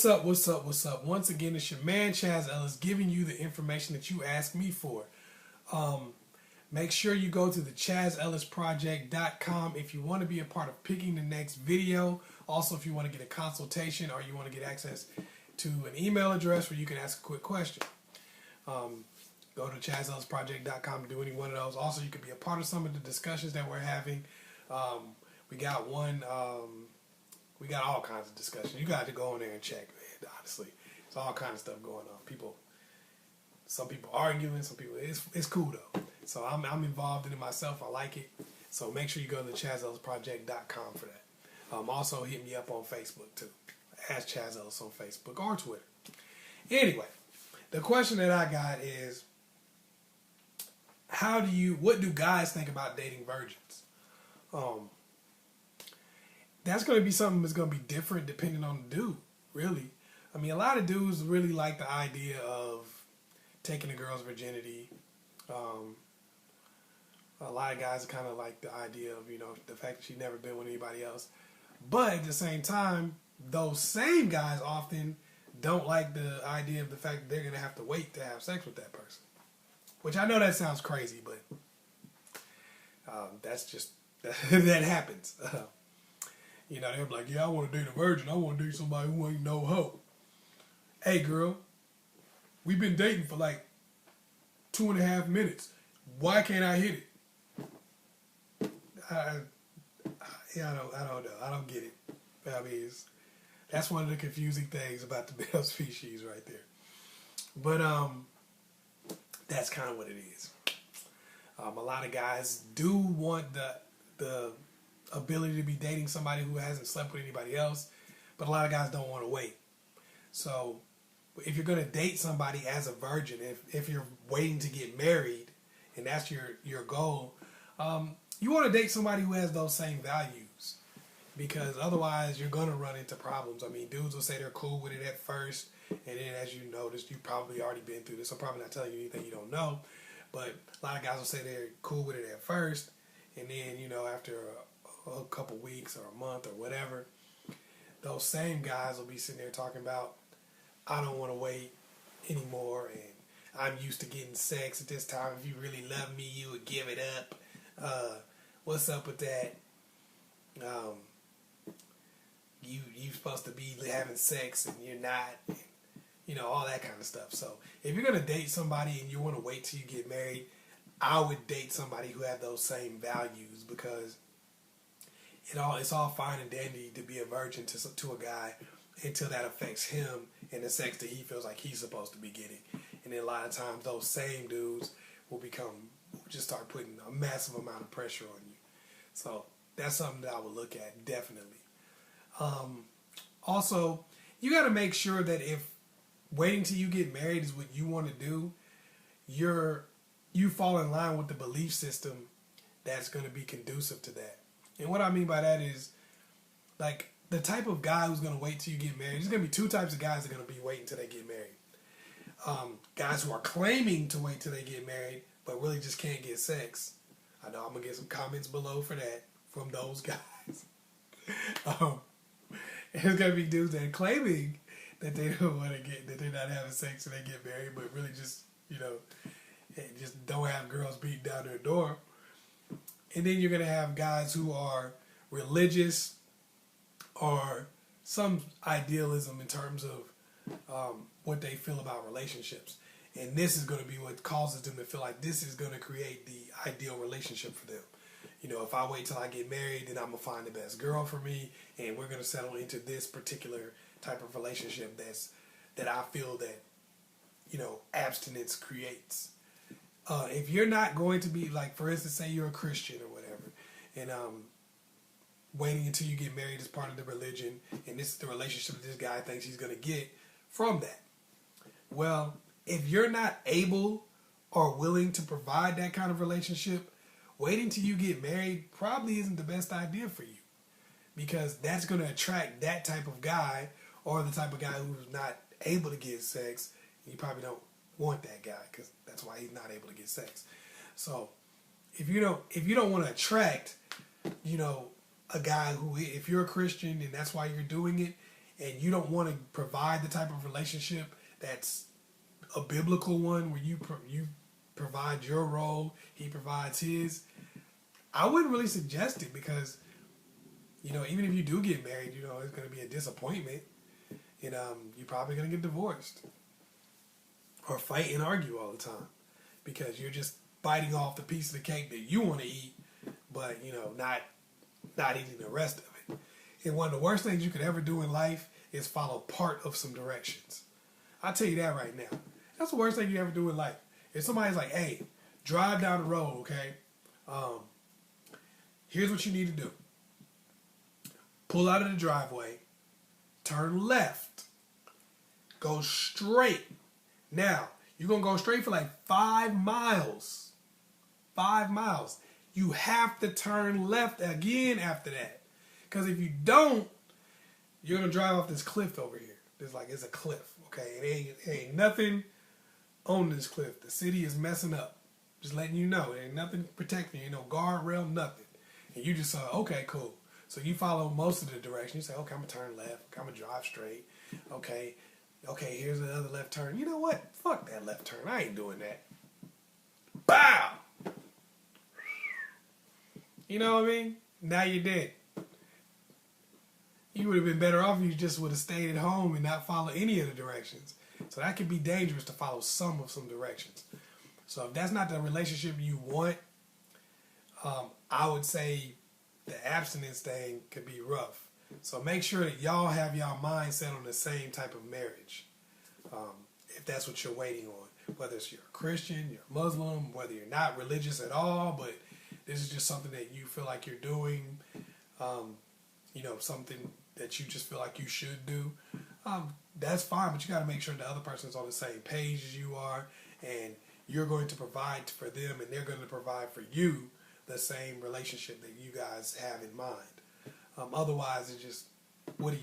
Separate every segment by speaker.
Speaker 1: up, what's up, what's up? Once again, it's your man Chazz Ellis giving you the information that you asked me for. Make sure you go to the ChazzEllisProject.com if you want to be a part of picking the next video. Also, if you want to get a consultation or you want to get access to an email address where you can ask a quick question. Go to ChazzEllisProject.com to do any one of those. Also, you can be a part of some of the discussions that we're having. We got all kinds of discussions. You got to go in there and check, man. Honestly, there's all kinds of stuff going on. Some people arguing, some people. It's cool though. So I'm involved in it myself. I like it. So make sure you go to ChazzEllisProject.com for that. Also hit me up on Facebook too. AskChazzEllis on Facebook or Twitter. Anyway, the question that I got is, what do guys think about dating virgins? That's going to be something that's going to be different depending on the dude, really. I mean, a lot of dudes really like the idea of taking a girl's virginity. A lot of guys kind of like the idea of, the fact that she's never been with anybody else. But at the same time, those same guys often don't like the idea of the fact that they're going to have to wait to have sex with that person. Which I know that sounds crazy, but that's just, that happens. They're like, yeah, I want to date a virgin. I want to date somebody who ain't no hoe. Hey, girl, we've been dating for like 2.5 minutes. Why can't I hit it? I don't know. I don't get it. I mean, that's one of the confusing things about the male species right there. But that's kind of what it is. A lot of guys do want the ability to be dating somebody who hasn't slept with anybody else, but a lot of guys don't want to wait. So if you're going to date somebody as a virgin, if you're waiting to get married and that's your goal, you want to date somebody who has those same values, because otherwise you're going to run into problems. I mean, dudes will say they're cool with it at first, and then as you noticed, you've probably already been through this. I'm probably not telling you anything you don't know, but a lot of guys will say they're cool with it at first, and then, after a couple weeks or a month or whatever, those same guys will be sitting there talking about, I don't want to wait anymore, and I'm used to getting sex at this time. If you really love me, you would give it up. What's up with that? You supposed to be having sex and you're not, all that kind of stuff. So if you're gonna date somebody and you want to wait till you get married, I would date somebody who had those same values, because it's all fine and dandy to be a virgin to a guy until that affects him and the sex that he feels like he's supposed to be getting. And then a lot of times those same dudes will just start putting a massive amount of pressure on you. So that's something that I would look at, definitely. Also, you got to make sure that if waiting till you get married is what you want to do, you fall in line with the belief system that's going to be conducive to that. And what I mean by that is, like, the type of guy who's going to wait till you get married, there's going to be two types of guys that are going to be waiting till they get married. Guys who are claiming to wait till they get married, but really just can't get sex. I know I'm going to get some comments below for that from those guys. There's going to be dudes that are claiming that they don't want to that they're not having sex when they get married, but really just, just don't have girls beating down their door. And then you're going to have guys who are religious or some idealism in terms of what they feel about relationships. And this is going to be what causes them to feel like this is going to create the ideal relationship for them. If I wait till I get married, then I'm going to find the best girl for me, and we're going to settle into this particular type of relationship that I feel that, abstinence creates. If you're not going to be, like, for instance, say you're a Christian or whatever, and waiting until you get married is part of the religion, and this is the relationship that this guy thinks he's going to get from that. Well, if you're not able or willing to provide that kind of relationship, waiting till you get married probably isn't the best idea for you, because that's going to attract that type of guy, or the type of guy who's not able to get sex. You probably don't want that guy, because that's why he's not able to get sex. So if you don't want to attract, a guy who, if you're a Christian and that's why you're doing it, and you don't want to provide the type of relationship that's a biblical one where you provide your role, he provides his, I wouldn't really suggest it because, you know, even if you do get married, you know, it's going to be a disappointment, and you're probably going to get divorced or fight and argue all the time because you're just biting off the piece of the cake that you want to eat, but, you know, not eating the rest of it. And one of the worst things you could ever do in life is follow part of some directions. I'll tell you that right now. That's the worst thing you ever do in life. If somebody's like, hey, drive down the road, okay? Here's what you need to do. Pull out of the driveway, turn left, go straight. Now, you're going to go straight for like 5 miles. 5 miles. You have to turn left again after that. Because if you don't, you're going to drive off this cliff over here. It's a cliff, okay? It ain't nothing on this cliff. The city is messing up. Just letting you know. There ain't nothing protecting you. Ain't no guardrail, nothing. And you just say, okay, cool. So you follow most of the direction. You say, okay, I'm going to turn left. I'm going to drive straight. Okay, here's another left turn. You know what? Fuck that left turn. I ain't doing that. Bow! You know what I mean? Now you're dead. You would have been better off if you just would have stayed at home and not follow any of the directions. So that could be dangerous to follow some directions. So if that's not the relationship you want, I would say the abstinence thing could be rough. So make sure that y'all have y'all mind set on the same type of marriage. If that's what you're waiting on. Whether it's you're a Christian, you're a Muslim, whether you're not religious at all, but this is just something that you feel like you're doing, you know, something that you just feel like you should do. That's fine, but you got to make sure the other person's on the same page as you are, and you're going to provide for them, and they're going to provide for you the same relationship that you guys have in mind. Otherwise, it's just why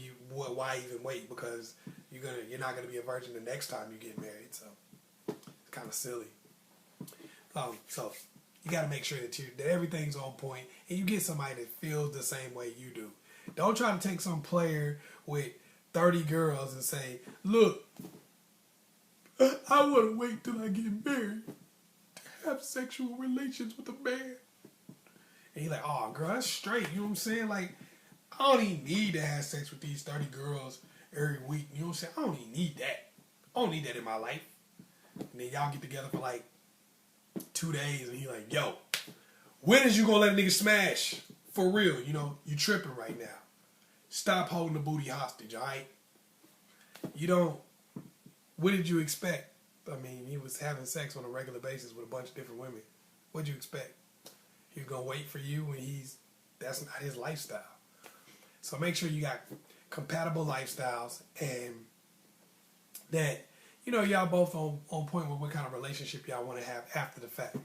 Speaker 1: even wait? Because you're not gonna be a virgin the next time you get married. So it's kind of silly. So you got to make sure that everything's on point, and you get somebody that feels the same way you do. Don't try to take some player with 30 girls and say, look, I want to wait till I get married to have sexual relations with a man. And he's like, oh, girl, that's straight. You know what I'm saying? Like, I don't even need to have sex with these 30 girls every week. You know what I'm saying? I don't even need that. I don't need that in my life. And then y'all get together for like 2 days, and he's like, yo, when is you going to let a nigga smash? For real, you know, you tripping right now. Stop holding the booty hostage, all right? What did you expect? I mean, he was having sex on a regular basis with a bunch of different women. What did you expect? He was going to wait for you when that's not his lifestyle. So make sure you got compatible lifestyles and that, you know, y'all both on point with what kind of relationship y'all want to have after the fact.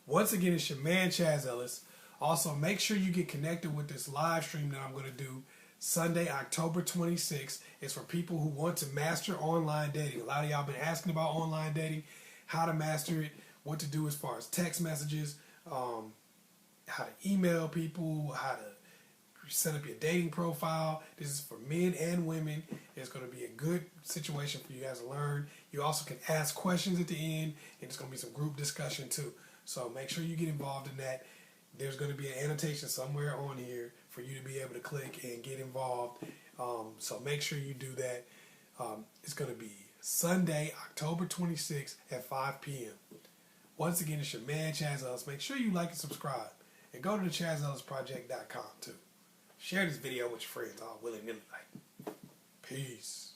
Speaker 1: Once again, it's your man, Chazz Ellis. Also, make sure you get connected with this live stream that I'm going to do Sunday, October 26th. It's for people who want to master online dating. A lot of y'all been asking about online dating, how to master it, what to do as far as text messages, how to email people, how to set up your dating profile. This is for men and women. It's going to be a good situation for you guys to learn. You also can ask questions at the end, and it's going to be some group discussion too. So make sure you get involved in that. There's going to be an annotation somewhere on here for you to be able to click and get involved. So make sure you do that. It's going to be Sunday, October 26th at 5 p.m. Once again, it's your man, Chazz Ellis. Make sure you like and subscribe. And go to the ChazzEllisProject.com too. Share this video with your friends all willy-nilly. Peace.